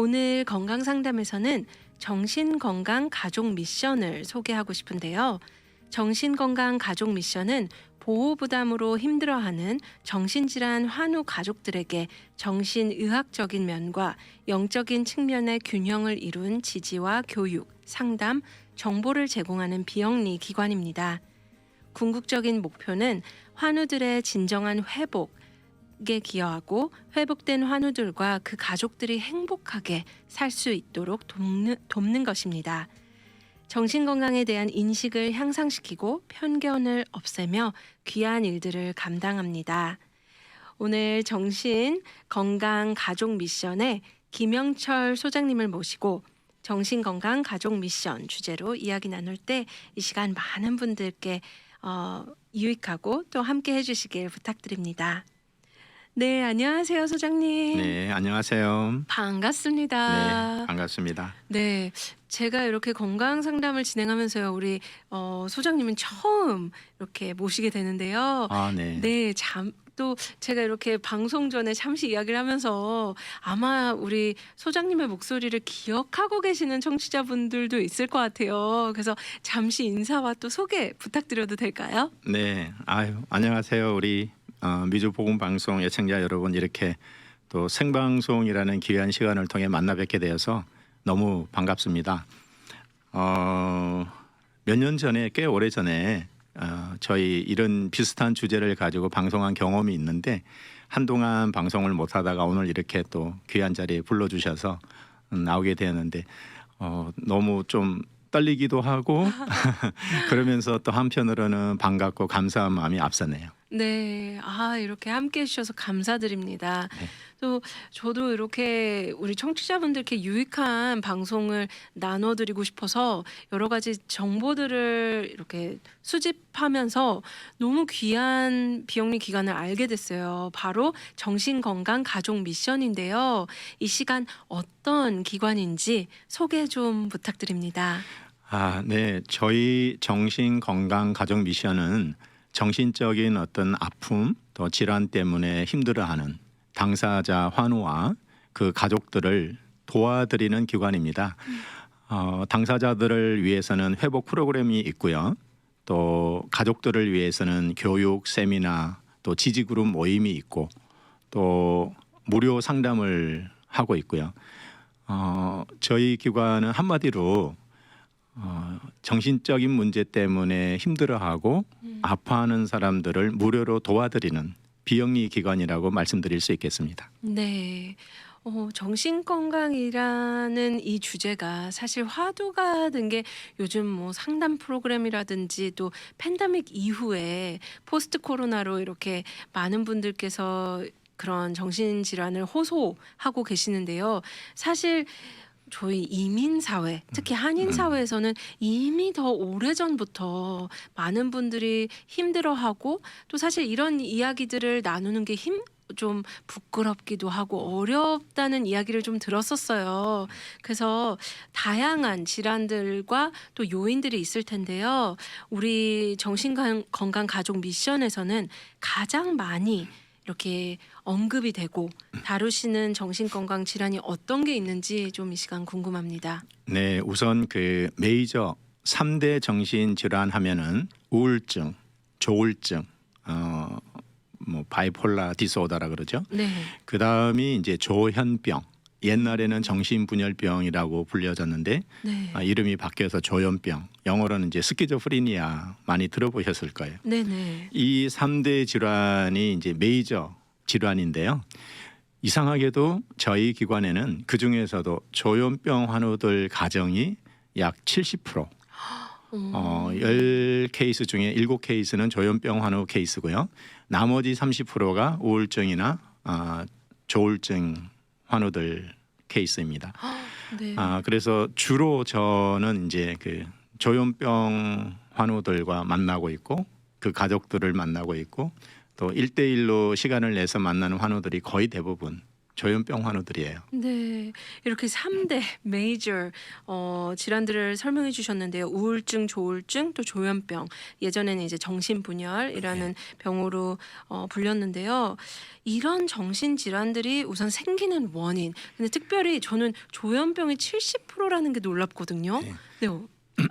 오늘 건강 상담에서는 정신건강 가족 미션을 소개하고 싶은데요. 정신건강 가족 미션은 보호 부담으로 힘들어하는 정신질환 환우 가족들에게 정신의학적인 면과 영적인 측면의 균형을 이룬 지지와 교육, 상담, 정보를 제공하는 비영리 기관입니다. 궁극적인 목표는 환우들의 진정한 회복에 기여하고 회복된 환우들과 그 가족들이 행복하게 살 수 있도록 돕는 것입니다. 정신건강에 대한 인식을 향상시키고 편견을 없애며 귀한 일들을 감당합니다. 오늘 정신건강 가족 미션에 김영철 소장님을 모시고 정신건강 가족 미션 주제로 이야기 나눌 때 이 시간 많은 분들께 유익하고 또 함께 해주시길 부탁드립니다. 네, 안녕하세요, 소장님. 네, 안녕하세요. 반갑습니다. 네, 반갑습니다. 네, 제가 이렇게 건강 상담을 진행하면서요, 우리 소장님은 처음 이렇게 모시게 되는데요. 네. 네, 또 제가 이렇게 방송 전에 잠시 이야기를 하면서 아마 우리 소장님의 목소리를 기억하고 계시는 청취자분들도 있을 것 같아요. 그래서 잠시 인사와 또 소개 부탁드려도 될까요? 네, 안녕하세요. 우리 미주 복음 방송 애청자 여러분, 이렇게 또 생방송이라는 귀한 시간을 통해 만나 뵙게 되어서 너무 반갑습니다. 몇 년 전에, 꽤 오래 전에 저희 이런 비슷한 주제를 가지고 방송한 경험이 있는데 한동안 방송을 못 하다가 오늘 이렇게 또 귀한 자리에 불러주셔서 나오게 되었는데 너무 좀 떨리기도 하고 그러면서 또 한편으로는 반갑고 감사한 마음이 앞서네요. 네, 이렇게 함께 해주셔서 감사드립니다. 네. 또 저도 이렇게 우리 청취자분들께 유익한 방송을 나눠드리고 싶어서 여러 가지 정보들을 이렇게 수집하면서 너무 귀한 비영리 기관을 알게 됐어요. 바로 정신건강 가족 미션인데요. 이 시간 어떤 기관인지 소개 좀 부탁드립니다. 네, 저희 정신건강 가족 미션은 정신적인 어떤 아픔 또 질환 때문에 힘들어하는 당사자 환우와 그 가족들을 도와드리는 기관입니다. 당사자들을 위해서는 회복 프로그램이 있고요. 또 가족들을 위해서는 교육, 세미나, 또 지지그룹 모임이 있고 또 무료 상담을 하고 있고요. 저희 기관은 한마디로 정신적인 문제 때문에 힘들어하고 아파하는 사람들을 무료로 도와드리는 비영리 기관이라고 말씀드릴 수 있겠습니다. 네. 정신건강이라는 이 주제가 사실 화두가 된 게 요즘 뭐 상담 프로그램이라든지 또 팬데믹 이후에 포스트 코로나로 이렇게 많은 분들께서 그런 정신질환을 호소하고 계시는데요. 사실 저희 이민 사회, 특히 한인 사회에서는 이미 더 오래전부터 많은 분들이 힘들어하고 또 사실 이런 이야기들을 나누는 게 좀 부끄럽기도 하고 어렵다는 이야기를 좀 들었었어요. 그래서 다양한 질환들과 또 요인들이 있을 텐데요. 우리 정신건강 가족 미션에서는 가장 많이 이렇게 언급이 되고 다루시는 정신건강 질환이 어떤 게 있는지 좀 이 시간 궁금합니다. 네, 우선 그 메이저 3대 정신질환 하면은 우울증, 조울증, 뭐 바이폴라 디스오더라 그러죠. 네. 그 다음이 이제 조현병. 옛날에는 정신분열병이라고 불려졌는데 네. 이름이 바뀌어서 조현병. 영어로는 이제 스키조프리니아 많이 들어보셨을 거예요. 네네. 이 3대 질환이 이제 메이저 질환인데요. 이상하게도 저희 기관에는 그 중에서도 조현병 환우들 가정이 약 70%, 10케이스 중에 7케이스는 조현병 환우 케이스고요. 나머지 30%가 우울증이나 조울증 환우들 케이스입니다. 네. 그래서 주로 저는 이제 그 조현병 환우들과 만나고 있고 그 가족들을 만나고 있고 또 1대1로 시간을 내서 만나는 환우들이 거의 대부분 조현병 환우들이에요. 네. 이렇게 3대 메이저 질환들을 설명해 주셨는데요. 우울증, 조울증, 또 조현병. 예전에는 이제 정신분열이라는 병으로 불렸는데요. 이런 정신 질환들이 우선 생기는 원인. 근데 특별히 저는 조현병이 70%라는 게 놀랍거든요. 네. 네.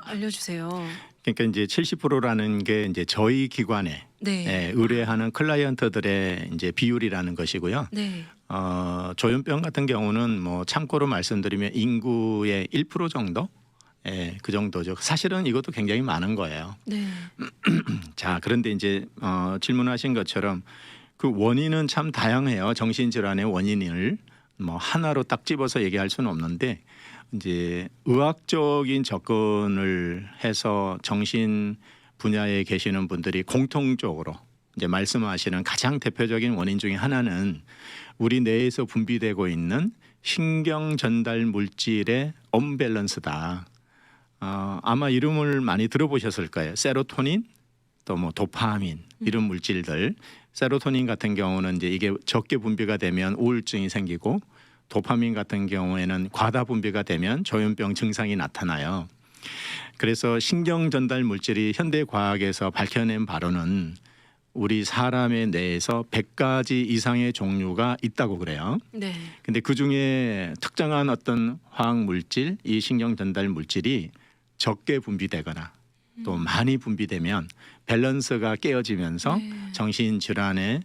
알려주세요. 그러니까 이제 70%라는 게 이제 저희 기관에 네. 의뢰하는 클라이언트들의 이제 비율이라는 것이고요. 네. 조현병 같은 경우는 뭐 참고로 말씀드리면 인구의 1% 정도, 그 정도죠. 사실은 이것도 굉장히 많은 거예요. 네. 자, 그런데 이제 질문하신 것처럼 그 원인은 참 다양해요. 정신질환의 원인을 뭐 하나로 딱 집어서 얘기할 수는 없는데 이제 의학적인 접근을 해서 정신 분야에 계시는 분들이 공통적으로 이제 말씀하시는 가장 대표적인 원인 중에 하나는 우리 뇌에서 분비되고 있는 신경 전달 물질의 언밸런스다. 아마 이름을 많이 들어보셨을 거예요. 세로토닌, 또 뭐 도파민 이런 물질들. 세로토닌 같은 경우는 이제 이게 적게 분비가 되면 우울증이 생기고, 도파민 같은 경우에는 과다 분비가 되면 조현병 증상이 나타나요. 그래서 신경 전달 물질이 현대 과학에서 밝혀낸 바로는 우리 사람의 뇌에서 100가지 이상의 종류가 있다고 그래요. 네. 근데 그중에 특정한 어떤 화학 물질, 이 신경 전달 물질이 적게 분비되거나 또 많이 분비되면 밸런스가 깨어지면서 네. 정신 질환의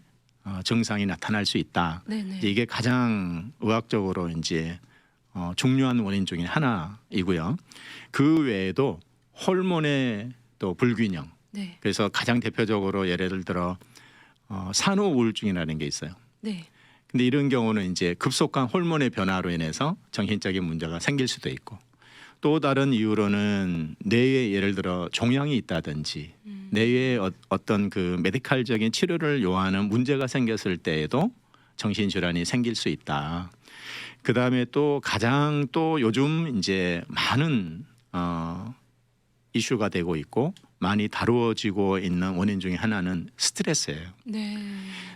증상이 나타날 수 있다. 네네. 이제 이게 가장 의학적으로 이제 중요한 원인 중에 하나이고요. 그 외에도 호르몬의 또 불균형. 네. 그래서 가장 대표적으로 예를 들어 산후 우울증이라는 게 있어요. 네. 근데 이런 경우는 이제 급속한 호르몬의 변화로 인해서 정신적인 문제가 생길 수도 있고, 또 다른 이유로는 뇌에 예를 들어 종양이 있다든지 뇌에 어떤 그 메디칼적인 치료를 요하는 문제가 생겼을 때에도 정신질환이 생길 수 있다. 그 다음에 또 가장 또 요즘 이제 많은 이슈가 되고 있고 많이 다루어지고 있는 원인 중에 하나는 스트레스예요. 네.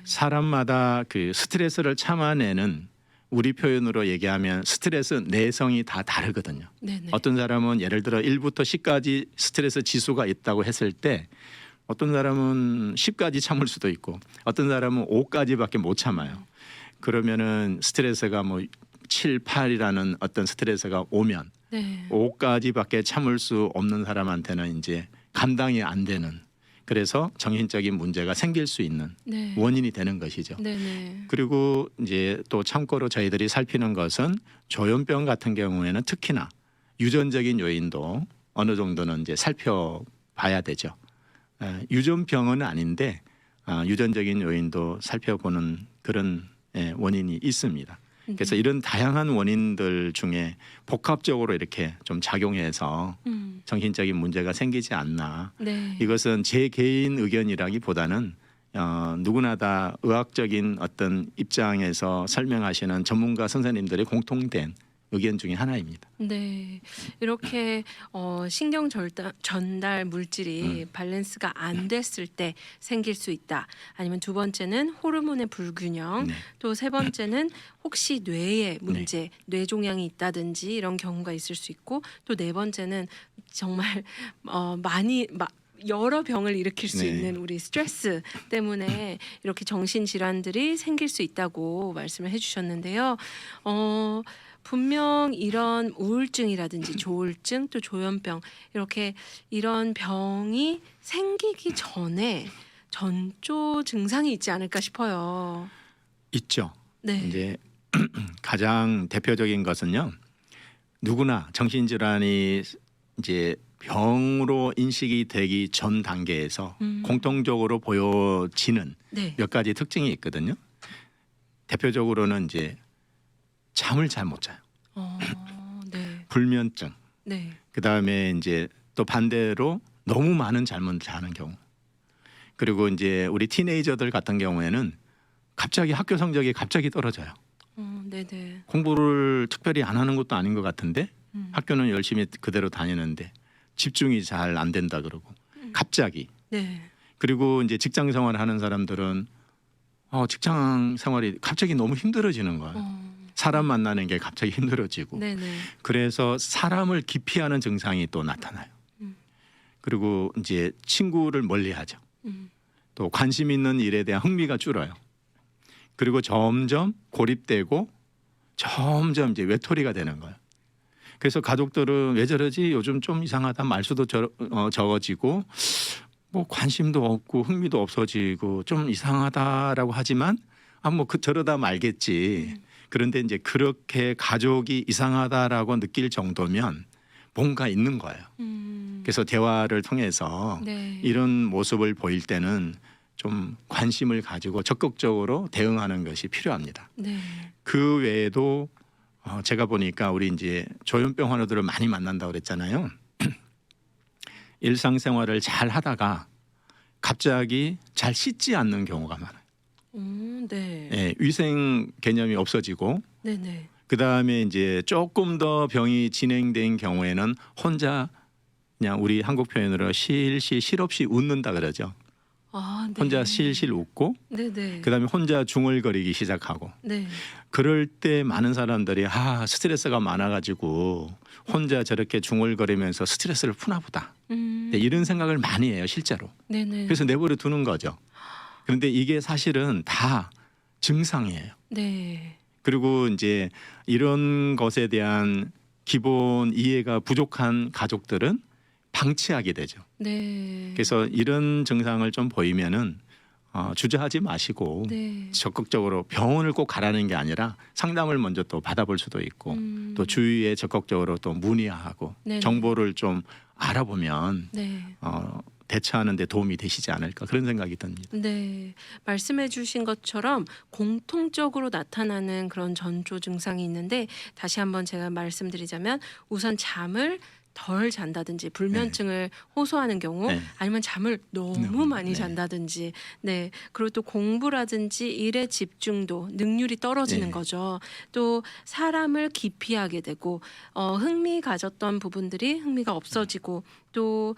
사람마다 그 스트레스를 참아내는, 우리 표현으로 얘기하면 스트레스 내성이 다 다르거든요. 네네. 어떤 사람은 예를 들어 1부터 10까지 스트레스 지수가 있다고 했을 때 어떤 사람은 10까지 참을 수도 있고 어떤 사람은 5까지밖에 못 참아요. 그러면은 스트레스가 뭐 7, 8이라는 어떤 스트레스가 오면 네. 5까지밖에 참을 수 없는 사람한테는 이제 감당이 안 되는, 그래서 정신적인 문제가 생길 수 있는 네. 원인이 되는 것이죠. 네네. 그리고 이제 또 참고로 저희들이 살피는 것은 조현병 같은 경우에는 특히나 유전적인 요인도 어느 정도는 이제 살펴봐야 되죠. 유전병은 아닌데 유전적인 요인도 살펴보는 그런 원인이 있습니다. 그래서 이런 다양한 원인들 중에 복합적으로 이렇게 좀 작용해서 정신적인 문제가 생기지 않나. 네. 이것은 제 개인 의견이라기보다는 누구나 다 의학적인 어떤 입장에서 설명하시는 전문가 선생님들의 공통된 의견 중에 하나입니다. 네. 이렇게 신경 전달 물질이 밸런스가 안 됐을 때 생길 수 있다. 아니면 두 번째는 호르몬의 불균형. 네. 또 세 번째는 혹시 뇌에 문제, 뇌종양이 있다든지 이런 경우가 있을 수 있고, 또 네 번째는 정말 여러 병을 일으킬 수 네. 있는 우리 스트레스 때문에 이렇게 정신 질환들이 생길 수 있다고 말씀을 해주셨는데요. 분명 이런 우울증이라든지 조울증 또 조현병, 이렇게 이런 병이 생기기 전에 전조 증상이 있지 않을까 싶어요. 있죠. 네. 이제 가장 대표적인 것은요. 누구나 정신질환이 이제 병으로 인식이 되기 전 단계에서 공통적으로 보여지는 네. 몇 가지 특징이 있거든요. 대표적으로는 이제 잠을 잘 못 자요. 네. 불면증. 네. 그다음에 이제 또 반대로 너무 많은 잠을 자는 경우. 그리고 이제 우리 티네이저들 같은 경우에는 갑자기 학교 성적이 갑자기 떨어져요. 네네. 공부를 특별히 안 하는 것도 아닌 것 같은데 학교는 열심히 그대로 다니는데 집중이 잘 안 된다 그러고 갑자기. 네. 그리고 이제 직장 생활을 하는 사람들은 직장 생활이 갑자기 너무 힘들어지는 거예요. 사람 만나는 게 갑자기 힘들어지고. 네네. 그래서 사람을 기피하는 증상이 또 나타나요. 음. 그리고 이제 친구를 멀리하죠. 음. 또 관심 있는 일에 대한 흥미가 줄어요. 그리고 점점 고립되고 점점 이제 외톨이가 되는 거예요. 그래서 가족들은 왜 저러지? 요즘 좀 이상하다. 말수도 적어지고 뭐 관심도 없고 흥미도 없어지고 좀 이상하다라고 하지만 뭐 저러다 말겠지. 그런데 이제 그렇게 가족이 이상하다라고 느낄 정도면 뭔가 있는 거예요. 그래서 대화를 통해서 네. 이런 모습을 보일 때는 좀 관심을 가지고 적극적으로 대응하는 것이 필요합니다. 네. 그 외에도 제가 보니까 우리 이제 조현병 환우들을 많이 만난다고 그랬잖아요. 일상생활을 잘 하다가 갑자기 잘 씻지 않는 경우가 많아요. 네. 예, 위생 개념이 없어지고 네네. 그 다음에 이제 조금 더 병이 진행된 경우에는 혼자 그냥 우리 한국 표현으로 실없이 웃는다 그러죠. 아, 네. 혼자 실실 웃고 네네. 그 다음에 혼자 중얼거리기 시작하고 네. 그럴 때 많은 사람들이 스트레스가 많아가지고 혼자 저렇게 중얼거리면서 스트레스를 푸나 보다. 네, 이런 생각을 많이 해요 실제로. 네네. 그래서 내버려 두는 거죠. 그런데 이게 사실은 다 증상이에요. 네. 그리고 이제 이런 것에 대한 기본 이해가 부족한 가족들은 방치하게 되죠. 네. 그래서 이런 증상을 좀 보이면은 주저하지 마시고 네. 적극적으로 병원을 꼭 가라는 게 아니라 상담을 먼저 또 받아볼 수도 있고 또 주위에 적극적으로 또 문의하고 네네. 정보를 좀 알아보면 네. 대처하는 데 도움이 되시지 않을까 그런 생각이 듭니다. 네. 말씀해 주신 것처럼 공통적으로 나타나는 그런 전조 증상이 있는데 다시 한번 제가 말씀드리자면 우선 잠을 덜 잔다든지 불면증을 호소하는 경우 네. 아니면 잠을 너무 너무, 많이 네. 잔다든지 네 그리고 또 공부라든지 일의 집중도 능률이 떨어지는 네. 거죠. 또 사람을 기피하게 되고 흥미 가졌던 부분들이 흥미가 없어지고 또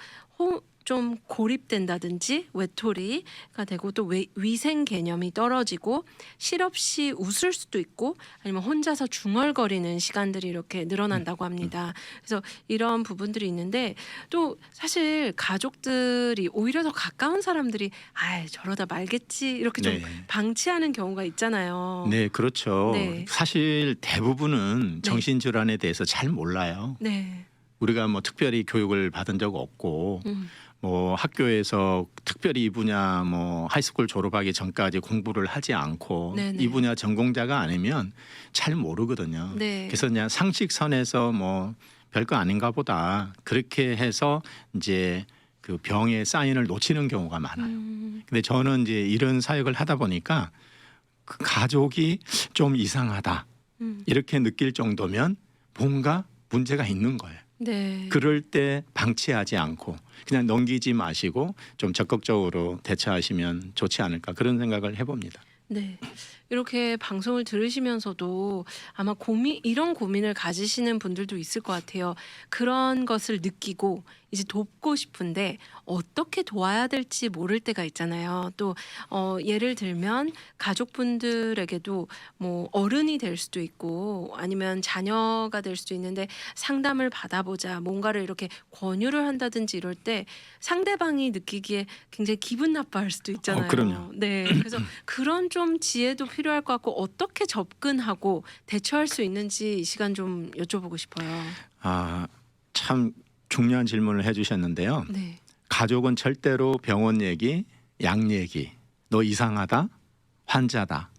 좀 고립된다든지 외톨이가 되고 또 위생 개념이 떨어지고 실없이 웃을 수도 있고 아니면 혼자서 중얼거리는 시간들이 이렇게 늘어난다고 합니다. 그래서 이런 부분들이 있는데 또 사실 가족들이 오히려 더 가까운 사람들이 저러다 말겠지 이렇게 좀 네. 방치하는 경우가 있잖아요. 네, 그렇죠. 네. 사실 대부분은 네. 정신질환에 대해서 잘 몰라요. 네. 우리가 뭐 특별히 교육을 받은 적 없고 뭐 학교에서 특별히 이 분야 뭐 하이스쿨 졸업하기 전까지 공부를 하지 않고 네네. 이 분야 전공자가 아니면 잘 모르거든요. 네. 그래서 그냥 상식선에서 뭐 별거 아닌가 보다 그렇게 해서 이제 그 병의 사인을 놓치는 경우가 많아요. 근데 저는 이제 이런 사역을 하다 보니까 그 가족이 좀 이상하다 이렇게 느낄 정도면 뭔가 문제가 있는 거예요. 네. 그럴 때 방치하지 않고 그냥 넘기지 마시고 좀 적극적으로 대처하시면 좋지 않을까 그런 생각을 해봅니다. 네. 이렇게 방송을 들으시면서도 아마 이런 고민을 가지시는 분들도 있을 것 같아요. 그런 것을 느끼고 이제 돕고 싶은데 어떻게 도와야 될지 모를 때가 있잖아요. 또 예를 들면 가족분들에게도 뭐 어른이 될 수도 있고 아니면 자녀가 될 수도 있는데 상담을 받아보자 뭔가를 이렇게 권유를 한다든지 이럴 때 상대방이 느끼기에 굉장히 기분 나빠할 수도 있잖아요. 그럼요. 네. 그래서 그런 좀 지혜도 필요할 것 같고 어떻게 접근하고 대처할 수 있는지 이 시간 좀 여쭤보고 싶어요. 참 중요한 질문을 해주셨는데요. 네. 가족은 절대로 병원 얘기, 약 얘기, 너 이상하다, 환자다,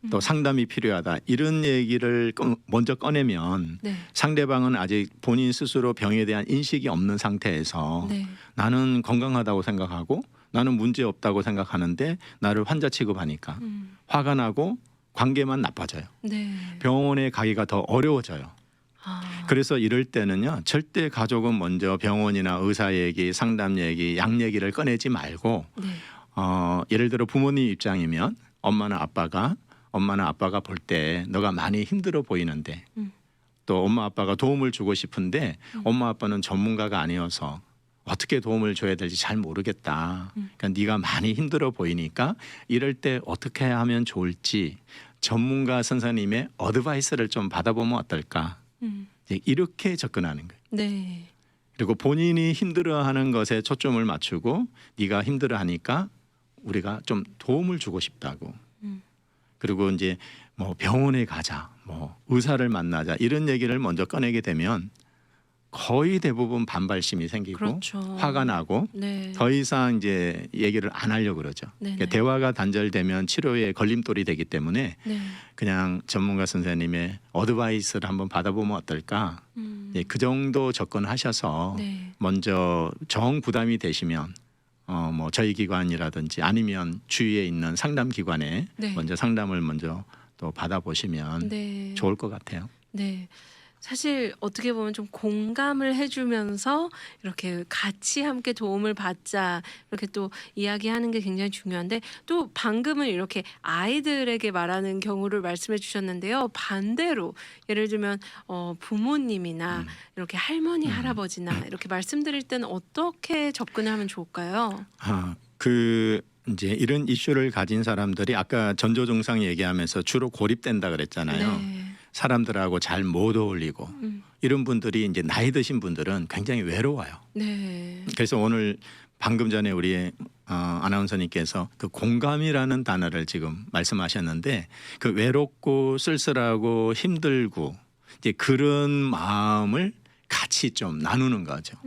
또 상담이 필요하다 이런 얘기를 먼저 꺼내면 네. 상대방은 아직 본인 스스로 병에 대한 인식이 없는 상태에서 네. 나는 건강하다고 생각하고 나는 문제 없다고 생각하는데 나를 환자 취급하니까 화가 나고 관계만 나빠져요. 네. 병원에 가기가 더 어려워져요. 그래서 이럴 때는요 절대 가족은 먼저 병원이나 의사 얘기, 상담 얘기, 약 얘기를 꺼내지 말고 네. 예를 들어 부모님 입장이면 엄마나 아빠가 볼 때 너가 많이 힘들어 보이는데 또 엄마 아빠가 도움을 주고 싶은데 엄마 아빠는 전문가가 아니어서 어떻게 도움을 줘야 될지 잘 모르겠다. 그러니까 네가 많이 힘들어 보이니까 이럴 때 어떻게 하면 좋을지 전문가 선생님의 어드바이스를 좀 받아보면 어떨까. 이제 이렇게 접근하는 거예요. 네. 그리고 본인이 힘들어하는 것에 초점을 맞추고 네가 힘들어하니까 우리가 좀 도움을 주고 싶다고. 그리고 이제 뭐 병원에 가자, 뭐 의사를 만나자 이런 얘기를 먼저 꺼내게 되면 거의 대부분 반발심이 생기고 그렇죠. 화가 나고 네. 더 이상 이제 얘기를 안 하려고 그러죠. 네네. 그러니까 대화가 단절되면 치료에 걸림돌이 되기 때문에 네. 그냥 전문가 선생님의 어드바이스를 한번 받아보면 어떨까. 예, 그 정도 접근하셔서 네. 먼저 정 부담이 되시면 뭐 저희 기관이라든지 아니면 주위에 있는 상담 기관에 네. 먼저 상담을 먼저 또 받아보시면 네. 좋을 것 같아요. 네. 사실 어떻게 보면 좀 공감을 해주면서 이렇게 같이 함께 도움을 받자 이렇게 또 이야기하는 게 굉장히 중요한데 또 방금은 이렇게 아이들에게 말하는 경우를 말씀해 주셨는데요. 반대로 예를 들면 부모님이나 이렇게 할머니, 할아버지나 이렇게 말씀드릴 때는 어떻게 접근하면 좋을까요? 그 이제 이런 이슈를 가진 사람들이 아까 전조증상 얘기하면서 주로 고립된다 그랬잖아요. 네. 사람들하고 잘 못 어울리고 이런 분들이 이제 나이 드신 분들은 굉장히 외로워요. 네. 그래서 오늘 방금 전에 우리 아나운서님께서 그 공감이라는 단어를 지금 말씀하셨는데 그 외롭고 쓸쓸하고 힘들고 이제 그런 마음을 같이 좀 나누는 거죠.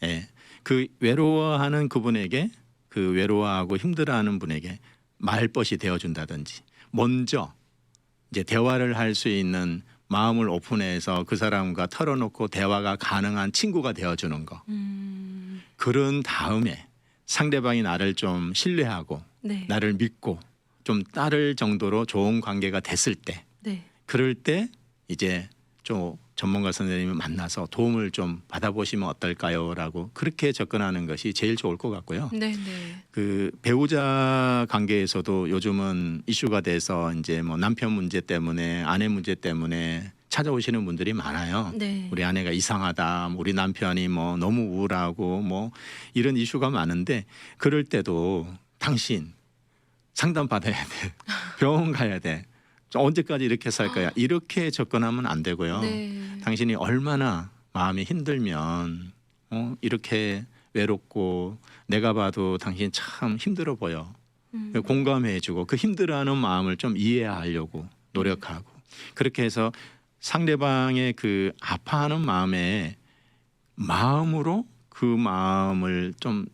예. 그 외로워하는 그분에게 그 외로워하고 힘들어하는 분에게 말벗이 되어준다든지 먼저 이제 대화를 할 수 있는 마음을 오픈해서 그 사람과 털어놓고 대화가 가능한 친구가 되어주는 거. 그런 다음에 상대방이 나를 좀 신뢰하고 네. 나를 믿고 좀 따를 정도로 좋은 관계가 됐을 때 네. 그럴 때 이제 좀 전문가 선생님을 만나서 도움을 좀 받아보시면 어떨까요?라고 그렇게 접근하는 것이 제일 좋을 것 같고요. 네. 네. 그 배우자 관계에서도 요즘은 이슈가 돼서 이제 뭐 남편 문제 때문에 아내 문제 때문에 찾아오시는 분들이 많아요. 네. 우리 아내가 이상하다, 뭐 우리 남편이 뭐 너무 우울하고 뭐 이런 이슈가 많은데 그럴 때도 당신 상담 받아야 돼, 병원 가야 돼. 언제까지 이렇게 살 거야? 이렇게 접근하면 안 되고요. 네. 당신이 얼마나 마음이 힘들면 이렇게 외롭고 내가 봐도 당신 참 힘들어 보여. 공감해주고 그 힘들어하는 마음을 좀 이해하려고 노력하고 그렇게 해서 상대방의 그 아파하는 마음으로 그 마음을 좀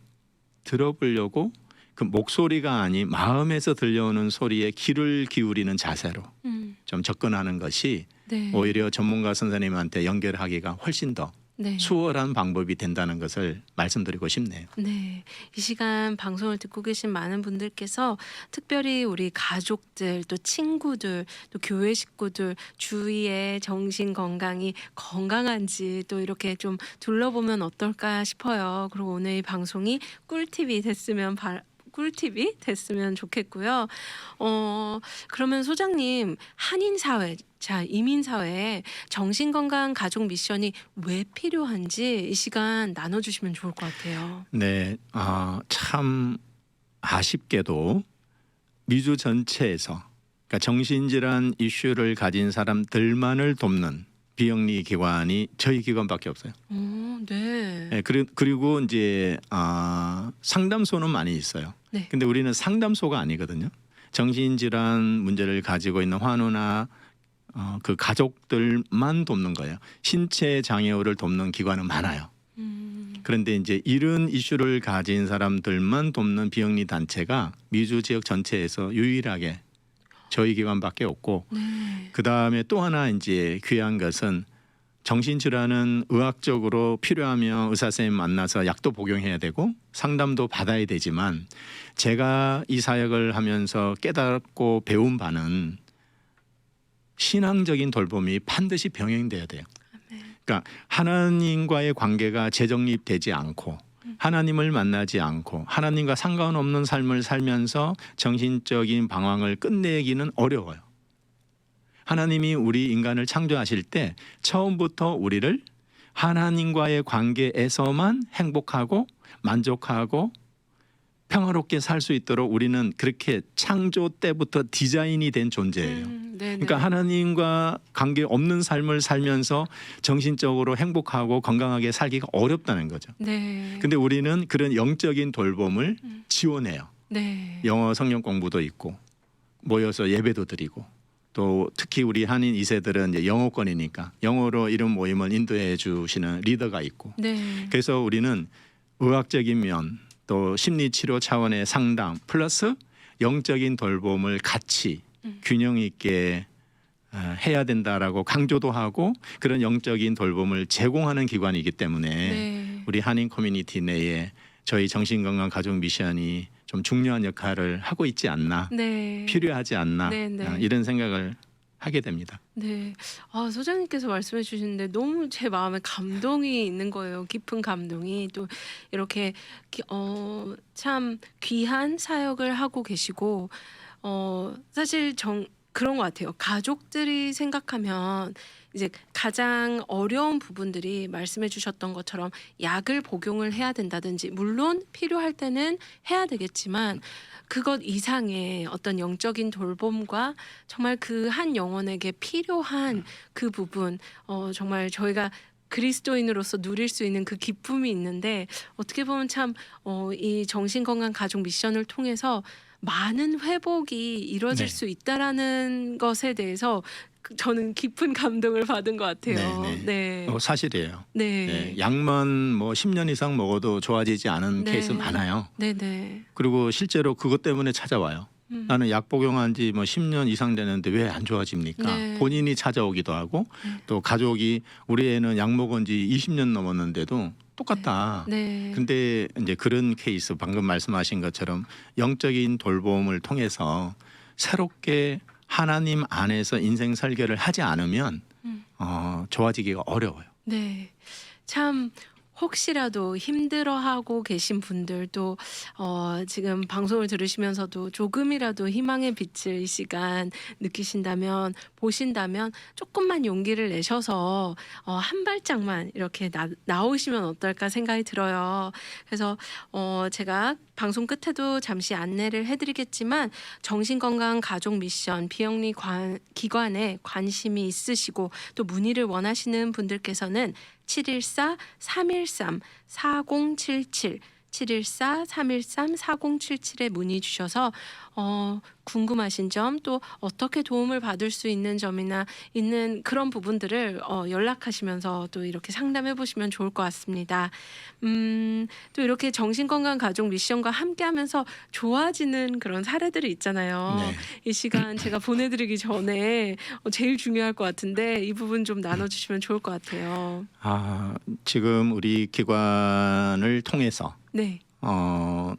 들어보려고 그 목소리가 아닌 마음에서 들려오는 소리에 귀를 기울이는 자세로 좀 접근하는 것이 네. 오히려 전문가 선생님한테 연결하기가 훨씬 더 네. 수월한 방법이 된다는 것을 말씀드리고 싶네요. 네. 이 시간 방송을 듣고 계신 많은 분들께서 특별히 우리 가족들 또 친구들 또 교회 식구들 주위에 정신 건강이 건강한지 또 이렇게 좀 둘러보면 어떨까 싶어요. 그리고 오늘 이 방송이 꿀팁이 됐으면 좋겠고요. 그러면 소장님 한인 사회, 자 이민 사회에 정신건강 가족 미션이 왜 필요한지 이 시간 나눠주시면 좋을 것 같아요. 네, 참 아쉽게도 미주 전체에서 그러니까 정신질환 이슈를 가진 사람들만을 돕는 비영리 기관이 저희 기관밖에 없어요. 네. 네, 그리고 이제 상담소는 많이 있어요. 네. 근데 우리는 상담소가 아니거든요. 정신질환 문제를 가지고 있는 환우나 그 가족들만 돕는 거예요. 신체 장애우를 돕는 기관은 많아요. 그런데 이제 이런 이슈를 가진 사람들만 돕는 비영리 단체가 미주 지역 전체에서 유일하게 저희 기관밖에 없고 네. 그 다음에 또 하나 이제 귀한 것은 정신질환은 의학적으로 필요하면 의사 선생님 만나서 약도 복용해야 되고 상담도 받아야 되지만 제가 이 사역을 하면서 깨닫고 배운 바는 신앙적인 돌봄이 반드시 병행돼야 돼요. 그러니까 하나님과의 관계가 재정립되지 않고 하나님을 만나지 않고 하나님과 상관없는 삶을 살면서 정신적인 방황을 끝내기는 어려워요. 하나님이 우리 인간을 창조하실 때 처음부터 우리를 하나님과의 관계에서만 행복하고 만족하고 평화롭게 살 수 있도록 우리는 그렇게 창조 때부터 디자인이 된 존재예요. 네네. 그러니까 하나님과 관계 없는 삶을 살면서 정신적으로 행복하고 건강하게 살기가 어렵다는 거죠. 네. 근데 우리는 그런 영적인 돌봄을 지원해요. 네. 영어 성경 공부도 있고 모여서 예배도 드리고 또 특히 우리 한인 2세들은 이제 영어권이니까 영어로 이런 모임을 인도해 주시는 리더가 있고 네. 그래서 우리는 의학적인 면 또 심리치료 차원의 상담 플러스 영적인 돌봄을 같이 균형 있게 해야 된다라고 강조도 하고 그런 영적인 돌봄을 제공하는 기관이기 때문에 네. 우리 한인 커뮤니티 내에 저희 정신건강 가족 미션이 좀 중요한 역할을 하고 있지 않나 네. 필요하지 않나 네. 이런 생각을 하게 됩니다. 네. 아, 소장님께서 말씀해 주시는데 너무 제 마음에 감동이 있는 거예요. 깊은 감동이. 또 이렇게 참 귀한 사역을 하고 계시고 사실 그런 것 같아요. 가족들이 생각하면 이제 가장 어려운 부분들이 말씀해 주셨던 것처럼 약을 복용을 해야 된다든지 물론 필요할 때는 해야 되겠지만 그것 이상의 어떤 영적인 돌봄과 정말 그 한 영혼에게 필요한 그 부분 정말 저희가 그리스도인으로서 누릴 수 있는 그 기쁨이 있는데 어떻게 보면 참 이 정신건강 가족 미션을 통해서 많은 회복이 이루어질 네. 수 있다라는 것에 대해서 저는 깊은 감동을 받은 것 같아요. 네. 네. 사실이에요. 네. 네, 약만 뭐 10년 이상 먹어도 좋아지지 않은 네. 케이스 많아요. 네네. 그리고 실제로 그것 때문에 찾아와요. 나는 약 복용한 지 뭐 10년 이상 되는데 왜 안 좋아집니까? 네. 본인이 찾아오기도 하고 네. 또 가족이 우리 애는 약 먹은 지 20년 넘었는데도 똑같다. 네. 근데 이제 그런 케이스 방금 말씀하신 것처럼 영적인 돌봄을 통해서 새롭게 하나님 안에서 인생 설계를 하지 않으면 좋아지기가 어려워요. 네. 참 혹시라도 힘들어하고 계신 분들도 지금 방송을 들으시면서도 조금이라도 희망의 빛을 이 시간 느끼신다면 보신다면 조금만 용기를 내셔서 한 발짝만 이렇게 나오시면 어떨까 생각이 들어요. 그래서 제가 방송 끝에도 잠시 안내를 해드리겠지만 정신건강 가족 미션 비영리 기관에 관심이 있으시고 또 문의를 원하시는 분들께서는 714-313-4077 714-313-4077에 문의 주셔서 궁금하신 점 또 어떻게 도움을 받을 수 있는 점이나 있는 그런 부분들을 연락하시면서 또 이렇게 상담해 보시면 좋을 것 같습니다. 또 이렇게 정신건강 가족 미션과 함께하면서 좋아지는 그런 사례들이 있잖아요. 네. 이 시간 제가 보내드리기 전에 제일 중요할 것 같은데 이 부분 좀 나눠주시면 좋을 것 같아요. 지금 우리 기관을 통해서 네.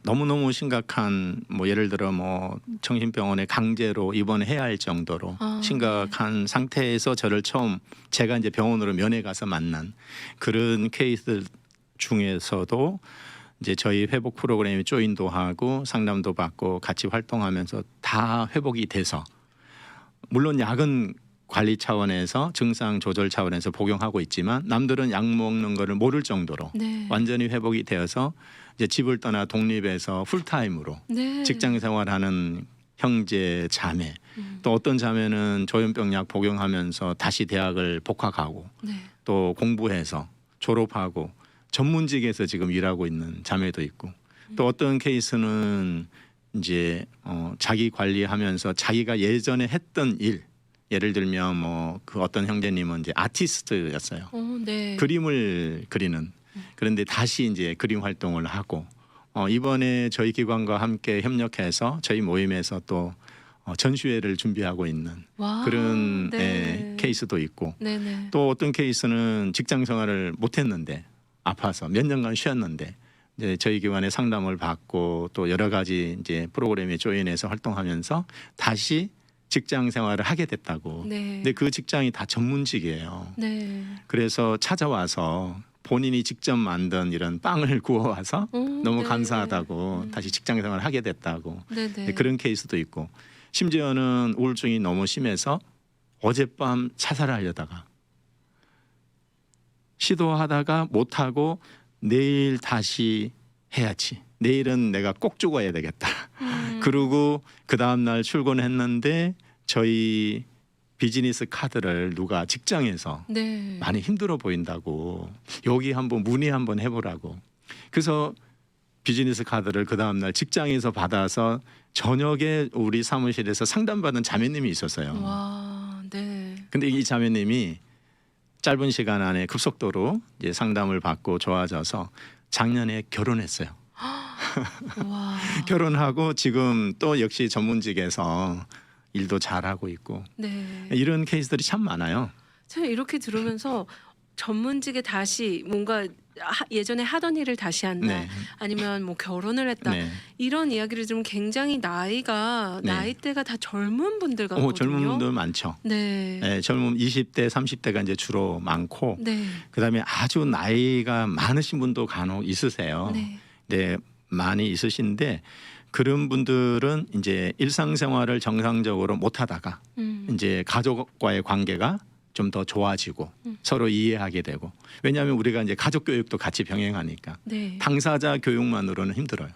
너무너무 심각한 뭐 예를 들어 뭐 정신병원에 강제로 입원해야 할 정도로 심각한 상태에서 저를 처음 제가 이제 병원으로 면회 가서 만난 그런 케이스 중에서도 이제 저희 회복 프로그램에 조인도 하고 상담도 받고 같이 활동하면서 다 회복이 돼서 물론 약은 관리 차원에서 증상 조절 차원에서 복용하고 있지만 남들은 약 먹는 거를 모를 정도로 네. 완전히 회복이 되어서 이제 집을 떠나 독립해서 풀타임으로 네. 직장 생활하는 형제 자매 또 어떤 자매는 조현병 약 복용하면서 다시 대학을 복학하고 네. 또 공부해서 졸업하고 전문직에서 지금 일하고 있는 자매도 있고 또 어떤 케이스는 이제 자기 관리하면서 자기가 예전에 했던 일 예를 들면 뭐 그 어떤 형제님은 이제 아티스트였어요. 네. 그림을 그리는 그런데 다시 이제 그림 활동을 하고 이번에 저희 기관과 함께 협력해서 저희 모임에서 또 전시회를 준비하고 있는 와, 그런 네. 케이스도 있고 네네. 또 어떤 케이스는 직장 생활을 못했는데 아파서 몇 년간 쉬었는데 이제 저희 기관에 상담을 받고 또 여러 가지 이제 프로그램에 조인해서 활동하면서 다시 직장 생활을 하게 됐다고. 네. 근데 그 직장이 다 전문직이에요. 네. 그래서 찾아와서 본인이 직접 만든 이런 빵을 구워와서 너무 네. 감사하다고 다시 직장 생활을 하게 됐다고. 네네. 그런 케이스도 있고 심지어는 우울증이 너무 심해서 어젯밤 자살을 하려다가 시도하다가 못하고 내일 다시 해야지. 내일은 내가 꼭 죽어야 되겠다. 그리고 그 다음날 출근했는데 저희 비즈니스 카드를 누가 직장에서 네. 많이 힘들어 보인다고 여기 한번 문의 한번 해보라고. 그래서 비즈니스 카드를 그 다음날 직장에서 받아서 저녁에 우리 사무실에서 상담받은 자매님이 있었어요. 와, 네. 근데 이 자매님이 짧은 시간 안에 급속도로 이제 상담을 받고 좋아져서 작년에 결혼했어요. 와. 결혼하고 지금 또 역시 전문직에서 일도 잘하고 있고 네. 이런 케이스들이 참 많아요. 제가 이렇게 들으면서 전문직에 다시 뭔가 예전에 하던 일을 다시 한다. 네. 아니면 뭐 결혼을 했다. 네. 이런 이야기를 들으면 굉장히 네. 나이대가 다 젊은 분들 같거든요. 젊은 분들 많죠. 네. 네, 젊은 20대, 30대가 이제 주로 많고 네. 그다음에 아주 나이가 많으신 분도 간혹 있으세요. 네. 네, 많이 있으신데 그런 분들은 이제 일상생활을 정상적으로 못하다가 이제 가족과의 관계가 좀 더 좋아지고 서로 이해하게 되고 왜냐하면 우리가 이제 가족 교육도 같이 병행하니까 네. 당사자 교육만으로는 힘들어요.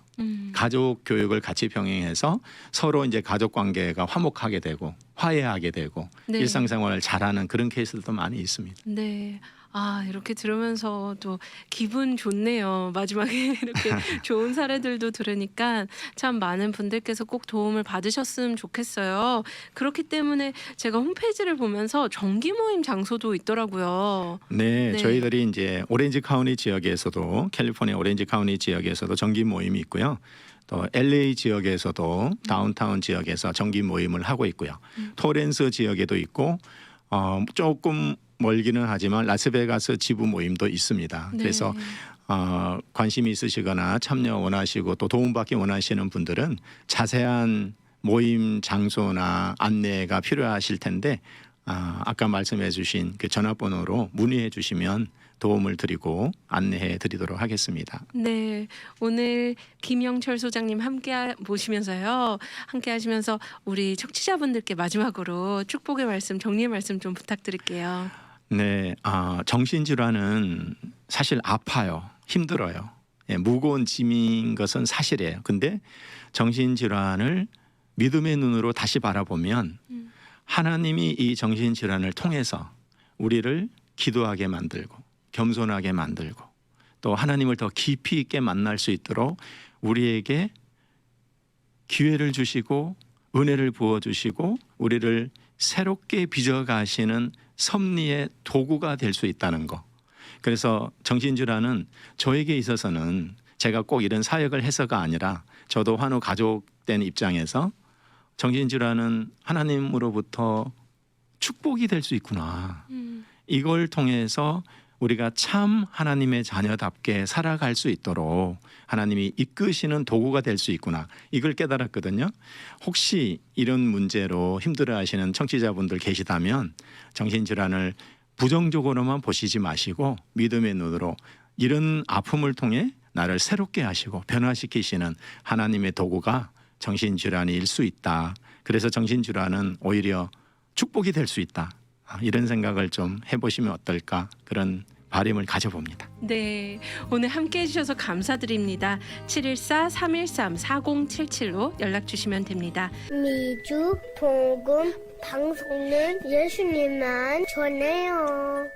가족 교육을 같이 병행해서 서로 이제 가족 관계가 화목하게 되고 화해하게 되고 네. 일상생활을 잘하는 그런 케이스도 많이 있습니다. 네. 아, 이렇게 들으면서 또 기분 좋네요. 마지막에 이렇게 좋은 사례들도 들으니까 참 많은 분들께서 꼭 도움을 받으셨으면 좋겠어요. 그렇기 때문에 제가 홈페이지를 보면서 정기 모임 장소도 있더라고요. 네, 네. 저희들이 이제 오렌지 카운티 지역에서도 캘리포니아 오렌지 카운티 지역에서도 정기 모임이 있고요. 또 LA 지역에서도 다운타운 지역에서 정기 모임을 하고 있고요. 토렌스 지역에도 있고 조금 멀기는 하지만 라스베가스 지부 모임도 있습니다. 네. 그래서 관심이 있으시거나 참여 원하시고 또 도움받기 원하시는 분들은 자세한 모임 장소나 안내가 필요하실 텐데 아까 말씀해 주신 그 전화번호로 문의해 주시면 도움을 드리고 안내해 드리도록 하겠습니다. 네, 오늘 김영철 소장님 함께 모시면서요. 함께 하시면서 우리 청취자분들께 마지막으로 축복의 말씀, 정리의 말씀 좀 부탁드릴게요. 네, 정신질환은 사실 아파요. 힘들어요. 예, 무거운 짐인 것은 사실이에요. 근데 정신질환을 믿음의 눈으로 다시 바라보면 하나님이 이 정신질환을 통해서 우리를 기도하게 만들고 겸손하게 만들고 또 하나님을 더 깊이 있게 만날 수 있도록 우리에게 기회를 주시고 은혜를 부어주시고 우리를 새롭게 빚어가시는 섭리의 도구가 될 수 있다는 거. 그래서 정신질환은 저에게 있어서는 제가 꼭 이런 사역을 해서가 아니라 저도 환우 가족된 입장에서 정신질환은 하나님으로부터 축복이 될 수 있구나. 이걸 통해서 우리가 참 하나님의 자녀답게 살아갈 수 있도록 하나님이 이끄시는 도구가 될 수 있구나. 이걸 깨달았거든요. 혹시 이런 문제로 힘들어하시는 청취자분들 계시다면 정신질환을 부정적으로만 보시지 마시고 믿음의 눈으로 이런 아픔을 통해 나를 새롭게 하시고 변화시키시는 하나님의 도구가 정신질환일 수 있다. 그래서 정신질환은 오히려 축복이 될 수 있다. 이런 생각을 좀 해보시면 어떨까 그런 바람을 가져봅니다. 네, 오늘 함께 해주셔서 감사드립니다. 714-313-4077로 연락 주시면 됩니다. 미주 복음 방송은 예수님만 전해요.